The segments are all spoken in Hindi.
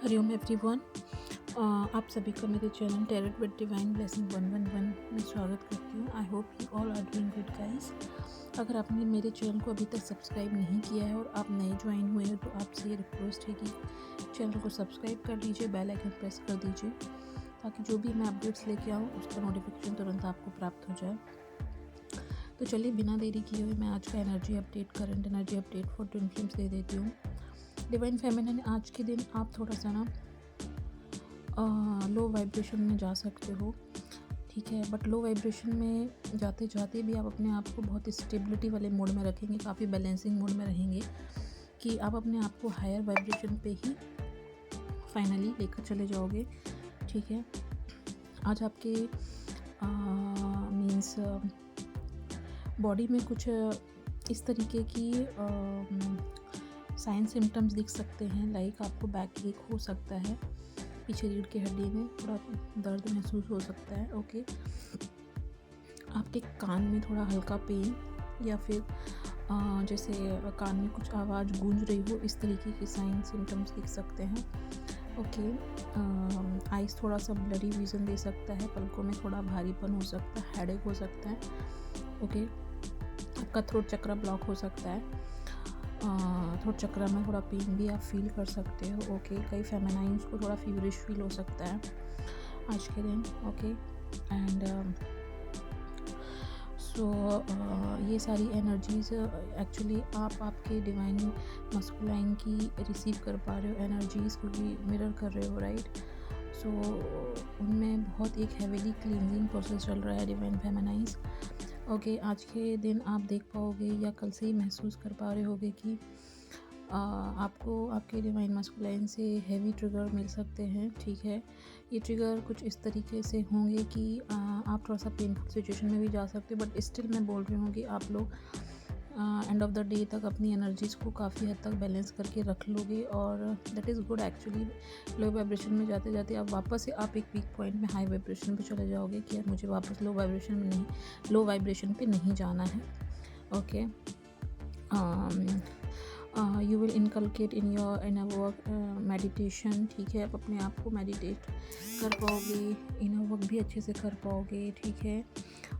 हरिओम एवरीवन। आप सभी का मेरे channel tarot with divine blessing 111 में स्वागत करती हूँ। I hope you all are doing good guys. अगर आपने मेरे चैनल को अभी तक सब्सक्राइब नहीं किया है और आप नए ज्वाइन हुए हो तो आपसे ये रिक्वेस्ट है कि चैनल को सब्सक्राइब कर लीजिए, बेल आइकन प्रेस कर दीजिए ताकि जो भी मैं अपडेट्स लेके आऊँ उसका नोटिफिकेशन तुरंत आपको प्राप्त हो जाए। तो चलिए बिना देरी किए हुए मैं आज का energy update, current energy update for twin flames दे देती हूँ। डिवाइन फेमिनिन, आज के दिन आप थोड़ा सा ना लो वाइब्रेशन में जा सकते हो, ठीक है। बट लो वाइब्रेशन में जाते जाते भी आप अपने आप को बहुत स्टेबिलिटी वाले मोड में रखेंगे, काफ़ी बैलेंसिंग मोड में रहेंगे कि आप अपने आप को हायर वाइब्रेशन पे ही फाइनली लेकर चले जाओगे, ठीक है। आज आपके मीन्स बॉडी में कुछ इस तरीके की साइन सिम्टम्स दिख सकते हैं, लाइक आपको बैक एक हो सकता है, पीछे रीढ़ की हड्डी में थोड़ा दर्द महसूस हो सकता है, ओके। आपके कान में थोड़ा हल्का पेन या फिर जैसे कान में कुछ आवाज़ गूंज रही हो, इस तरीके के साइन सिम्टम्स दिख सकते हैं, ओके। आइज़ थोड़ा सा ब्लरी विज़न दे सकता है, पलकों में थोड़ा भारीपन हो सकता है, हेडेक हो सकता है, ओके। आपका थ्रोट चक्र ब्लॉक हो सकता है, थ्रोट चक्र में थोड़ा पेन भी आप फील कर सकते हो, ओके। कई फेमिनाइंस को थोड़ा फीवरिश फील हो सकता है आज के दिन, ओके। एंड सो ये सारी एनर्जीज़ एक्चुअली आप आपके डिवाइन मस्कुलाइन की रिसीव कर पा रहे हो एनर्जीज़, क्योंकि मिरर कर रहे हो, राइट। सो उनमें बहुत एक हैवीली क्लींजिंग प्रोसेस चल रहा है डिवाइन फेमिनाइंस, ओके। आज के दिन आप देख पाओगे या कल से ही महसूस कर पा रहे होगे कि आपको आपके डिवाइन मस्कुलाइन से हैवी ट्रिगर मिल सकते हैं, ठीक है। ये ट्रिगर कुछ इस तरीके से होंगे कि आप थोड़ा सा पेनफुल सिचुएशन में भी जा सकते हो, बट स्टिल मैं बोल रही हूँ कि आप लोग एंड ऑफ द डे तक अपनी एनर्जीज़ को काफ़ी हद तक बैलेंस करके रख लोगे और that is good actually. Low vibration में जाते जाते आप वापस से आप एक वीक पॉइंट में हाई वाइब्रेशन पे चले जाओगे कि यार मुझे वापस लो वाइब्रेशन पे नहीं जाना है, okay. You will inculcate in your inner work meditation, ठीक है। आप अपने आप को मेडिटेट कर पाओगे, इनर वर्क भी अच्छे से कर पाओगे, ठीक है।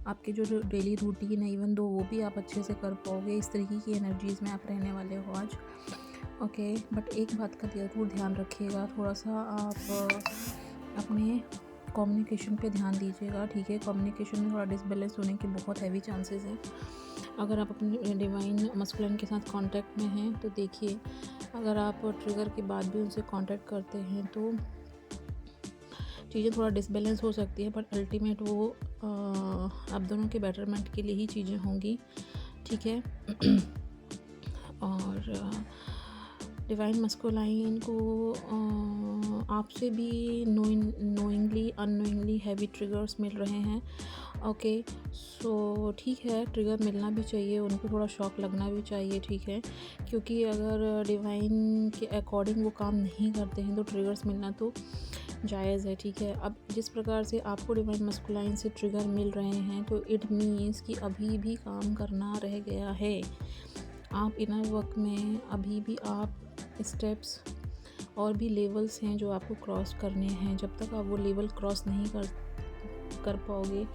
आपके जो डेली रूटीन है इवन दो वो भी आप अच्छे से कर पाओगे। इस तरीके की एनर्जीज़ में आप रहने वाले हो आज, ओके। बट एक बात का ज़रूर ध्यान रखिएगा, थोड़ा सा आप अपने कम्युनिकेशन पे ध्यान दीजिएगा, ठीक है। कम्युनिकेशन में थोड़ा डिसबैलेंस होने के बहुत हैवी चांसेस हैं। अगर आप अपने डिवाइन मस्कुलाइन के साथ कांटेक्ट में हैं तो देखिए, अगर आप ट्रिगर के बाद भी उनसे कांटेक्ट करते हैं तो चीज़ें थोड़ा डिसबैलेंस हो सकती है, बट अल्टीमेट वो आप दोनों के बेटरमेंट के लिए ही चीज़ें होंगी, ठीक है। और डिवाइन मस्कुलाइन को आपसे भी नोइंगली अननोइंगली हैवी ट्रिगर्स मिल रहे हैं, ओके। सो ठीक है, ट्रिगर मिलना भी चाहिए, उनको थोड़ा शॉक लगना भी चाहिए, ठीक है, क्योंकि अगर डिवाइन के अकॉर्डिंग वो काम नहीं करते हैं तो ट्रिगर्स मिलना तो जायज़ है, ठीक है। अब जिस प्रकार से आपको डिवाइन मस्कुलाइन से ट्रिगर मिल रहे हैं तो इट मीन्स कि अभी भी काम करना रह गया है। आप इनर वर्क में अभी भी आप स्टेप्स और भी लेवल्स हैं जो आपको क्रॉस करने हैं। जब तक आप वो लेवल क्रॉस नहीं कर पाओगे,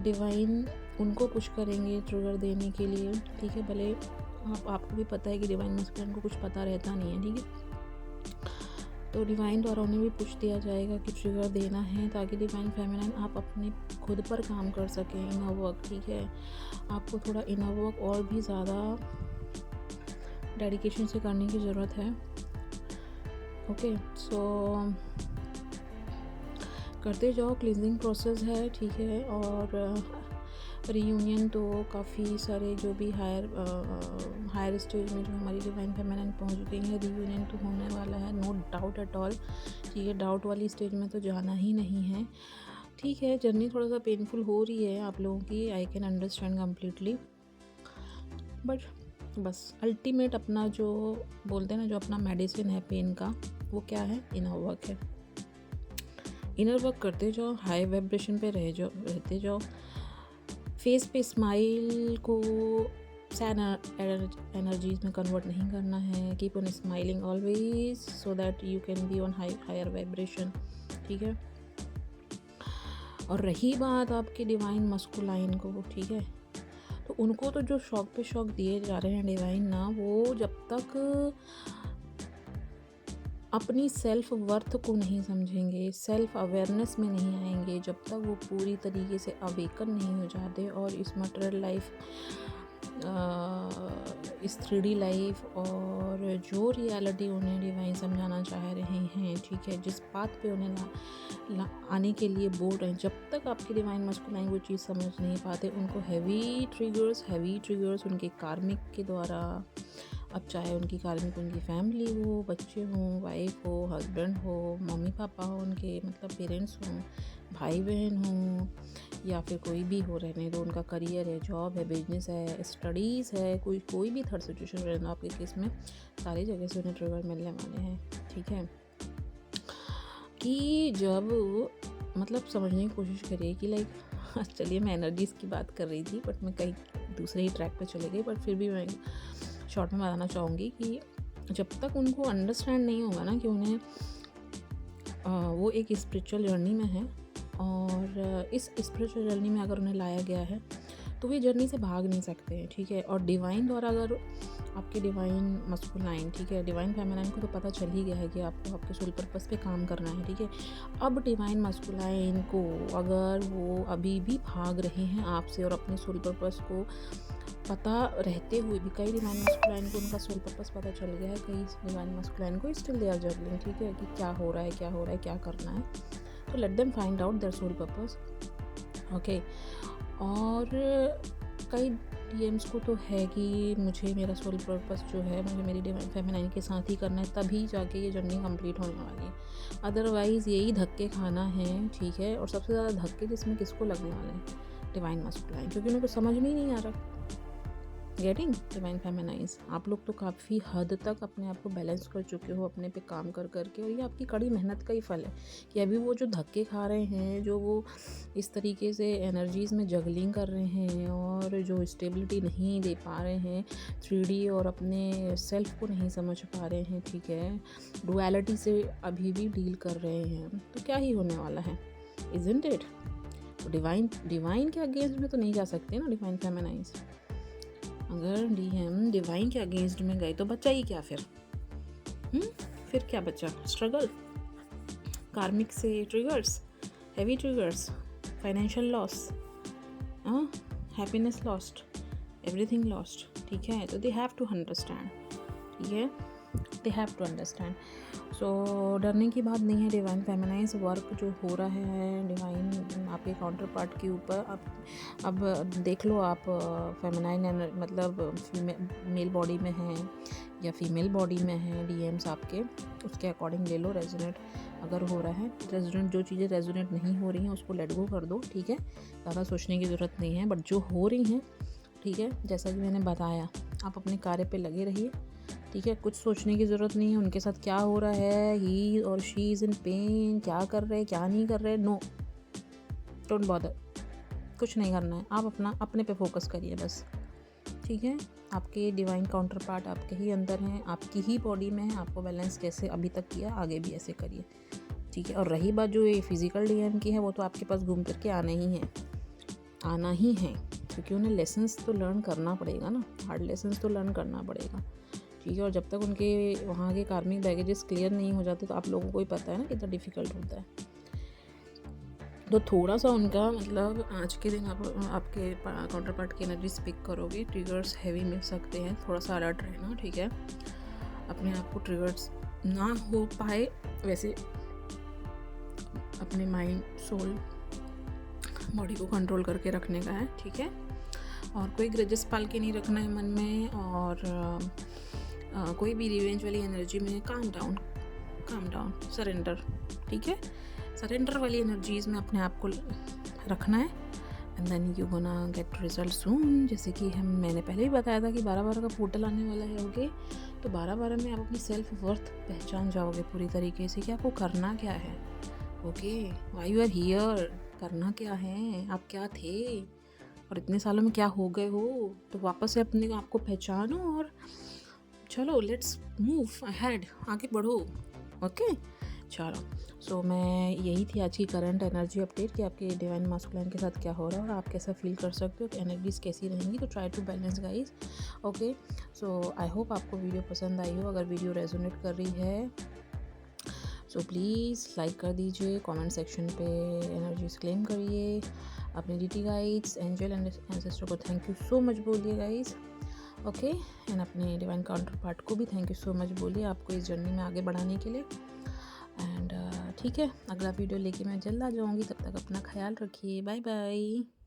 डिवाइन उनको पुश करेंगे ट्रिगर देने के लिए, ठीक है। भले आपको भी पता है कि डिवाइन मस्कुलाइन को कुछ पता रहता नहीं है, ठीक है। तो डिवाइन द्वारा उन्हें भी पुश दिया जाएगा कि ट्रिगर देना है ताकि डिवाइन फेमिनाइन आप अपने खुद पर काम कर सकें, इनर वर्क, ठीक है। आपको थोड़ा इनर वर्क और भी ज़्यादा डेडिकेशन से करने की ज़रूरत है, ओके। सो करते जाओ, क्लींजिंग प्रोसेस है, ठीक है। और रीयूनियन तो काफ़ी सारे जो भी हायर स्टेज में जो हमारी डिवाइन फेमिनाइन पहुंच गई है, रीयूनियन तो होने वाला है, नो डाउट एट ऑल, ठीक है। डाउट वाली स्टेज में तो जाना ही नहीं है, ठीक है। जर्नी थोड़ा सा पेनफुल हो रही है आप लोगों की, I can understand completely, but बस अल्टीमेट अपना जो बोलते हैं ना, जो अपना मेडिसिन है पेन का, वो क्या है? इनर वर्क है। इनर वर्क करते जाओ, हाई वाइब्रेशन पे रहते जाओ, फेस पे स्माइल को सैड एनर्जीज में कन्वर्ट नहीं करना है। Keep on smiling always so that you can be on higher vibration, ठीक है। और रही बात आपके डिवाइन मस्कुलाइन को, ठीक है, तो उनको तो जो शौक पे शौक दिए जा रहे हैं डिवाइन ना, वो जब तक अपनी सेल्फ वर्थ को नहीं समझेंगे, सेल्फ अवेयरनेस में नहीं आएंगे, जब तक वो पूरी तरीके से अवेकन नहीं हो जाते और इस मटेरियल लाइफ, इस 3D लाइफ और जो रियलिटी उन्हें डिवाइन समझाना चाह रहे हैं, ठीक है, जिस बात पे उन्हें आने के लिए बोल रहे हैं, जब तक आपके डिवाइन मस्कुलाइन वो चीज़ समझ नहीं पाते, उनको हैवी ट्रिगर्स उनके कार्मिक के द्वारा, अब चाहे उनकी कार्मिक उनकी फैमिली हो, बच्चे हों, वाइफ हो, हस्बैंड हो, मम्मी पापा हो, उनके मतलब पेरेंट्स हों, भाई बहन हों, या फिर कोई भी हो, रहने दो, उनका करियर है, जॉब है, बिजनेस है, स्टडीज़ है, कोई भी थर्ड सिचुएशन रहना आपके केस में, सारी जगह से उन्हें ट्रिगर मिलने वाले हैं, ठीक है। कि जब मतलब समझने की कोशिश करिए कि लाइक चलिए मैं एनर्जीज़ की बात कर रही थी बट मैं कहीं दूसरे ही ट्रैक पे चले गई, बट फिर भी मैं शॉर्ट में बताना चाहूँगी कि जब तक उनको अंडरस्टैंड नहीं होगा ना कि उन्हें वो एक स्पिरिचुअल जर्नी में है, और इस स्पिरिचुअल जर्नी में अगर उन्हें लाया गया है तो वे जर्नी से भाग नहीं सकते हैं, ठीक है। और डिवाइन द्वारा अगर आपके डिवाइन मस्कुलाइन, ठीक है, डिवाइन फेमिनाइन को तो पता चल ही गया है कि आपको आपके सोल पर्पस पे काम करना है, ठीक है। अब डिवाइन मस्कुलाइन को अगर वो अभी भी भाग रहे हैं आपसे और अपने सोल पर्पस को पता रहते हुए भी, कई डिवाइन मस्कुलाइन को उनका सोल पर्पस पता चल गया है, कई डिवाइन मस्कुलाइन को स्टिल दे आर जर्निंग, ठीक है, कि क्या हो रहा है, क्या करना है, तो let them find out their soul purpose, okay. और कई डीएम्स को तो है कि मुझे मेरा सोल पर्पस जो है मुझे मेरी डिवाइन फेमिनाइन के साथ ही करना है, तभी जाके ये जर्नी कंप्लीट होने वाली है, अदरवाइज़ यही धक्के खाना है, ठीक है। और सबसे ज़्यादा धक्के जिसमें किसको लगने वाले हैं, डिवाइन मस्कुलाइन, क्योंकि उनको समझ में ही नहीं आ रहा गेटिंग डिवाइन फेमिनाइज। आप लोग तो काफ़ी हद तक अपने आप को बैलेंस कर चुके हो अपने पे काम कर करके, और ये आपकी कड़ी मेहनत का ही फल है कि अभी वो जो धक्के खा रहे हैं, जो वो इस तरीके से एनर्जीज़ में जगलिंग कर रहे हैं और जो स्टेबिलिटी नहीं दे पा रहे हैं 3D, और अपने सेल्फ को नहीं समझ पा रहे हैं, ठीक है, डुअलिटी से अभी भी डील कर रहे हैं, तो क्या ही होने वाला है, इज़न्ट इट। तो डिवाइन के अगेंस्ट में तो नहीं जा सकते ना डिवाइन फेमिनाइज। अगर डीएम डिवाइन के अगेंस्ट में गए तो बचा ही क्या फिर क्या बचा, स्ट्रगल, कार्मिक से triggers, heavy triggers, financial loss, happiness lost, everything lost, ठीक है। तो दे हैव टू अंडरस्टैंड, ठीक है, दे हैव टू अंडरस्टैंड। सो डरने की बात नहीं है। डिवाइन फेमिनाइज वर्क जो हो रहा है डिवाइन आपके काउंटर पार्ट के ऊपर, अब देख लो आप फेमिनाइन मतलब मेल बॉडी में है या फीमेल बॉडी में है डीएम्स आपके, उसके अकॉर्डिंग ले लो रेजोनेट अगर हो रहा है। रेजोनेट जो चीज़ें रेजोनेट नहीं हो रही हैं उसको लेट गो कर दो, ठीक है, ज़्यादा सोचने की ज़रूरत नहीं है। बट जो हो रही हैं, ठीक है, जैसा कि मैंने बताया, आप अपने कार्य पे लगे रहिए, ठीक है, कुछ सोचने की ज़रूरत नहीं है उनके साथ क्या हो रहा है, ही और शी इज़ इन पेन, क्या कर रहे क्या नहीं कर रहे, नो, डोंट बॉदर, कुछ नहीं करना है, आप अपने पे फोकस करिए बस, ठीक है। आपके डिवाइन काउंटर पार्ट आपके ही अंदर हैं, आपकी ही बॉडी में है, आपको बैलेंस जैसे अभी तक किया आगे भी ऐसे करिए, ठीक है। और रही बात जो ये फिज़िकल डीएम की है, वो तो आपके पास घूम करके आना ही है, क्योंकि उन्हें लेसन्स तो लर्न करना पड़ेगा ना, हार्ड लेसन्स तो लर्न करना पड़ेगा, ठीक है। और जब तक उनके वहाँ के कार्मिक बैगेजेस क्लियर नहीं हो जाते, तो आप लोगों को ही पता है ना कितना डिफ़िकल्ट होता है। तो थोड़ा सा उनका मतलब आज के दिन आप आपके काउंटर पार्ट की एनर्जी स्पिक करोगे, ट्रिगर्स हैवी मिल सकते हैं, थोड़ा सा अलर्ट रहना, ठीक है। अपने आप को ट्रिगर्स ना हो पाए वैसे अपने माइंड, सोल, बॉडी को कंट्रोल करके रखने का है, ठीक है। और कोई ग्रजेस पाल के नहीं रखना है मन में, और कोई भी रिवेंज वाली एनर्जी में काम डाउन, सरेंडर, ठीक है, सरेंडर वाली एनर्जीज़ में अपने आप को रखना है, and then you gonna get result soon. जैसे कि मैंने पहले ही बताया था कि 12/12 का पोर्टल आने वाला है, ओके। तो 12/12 में आप अपनी सेल्फ वर्थ पहचान जाओगे पूरी तरीके से कि आपको करना क्या है, okay, why you are here, करना क्या है, आप क्या थे, और इतने सालों में क्या हो गए हो, तो वापस से अपने आप को पहचानो और चलो लेट्स मूव अहेड, आगे बढ़ो। ओके चलो, सो मैं यही थी आज की करंट एनर्जी अपडेट कि आपके डिवाइन मास्कुलाइन के साथ क्या हो रहा है और आप कैसा फील कर सकते हो, एनर्जीज कैसी रहेंगी। तो try to balance guys. Okay so I hope आपको वीडियो पसंद आई हो। अगर वीडियो रेजोनेट कर रही है सो प्लीज़ लाइक कर दीजिए, कमेंट सेक्शन पे एनर्जीज क्लेम करिए, अपने deity guides, angel and ancestor को थैंक यू सो मच बोलिए गाइज। ओके एंड अपने डिवाइन काउंटर पार्ट को भी थैंक यू सो मच बोलिए आपको इस जर्नी में आगे बढ़ाने के लिए। एंड ठीक है, अगला वीडियो लेके मैं जल्द आ जाऊँगी, तब तक अपना ख्याल रखिए, बाय बाय।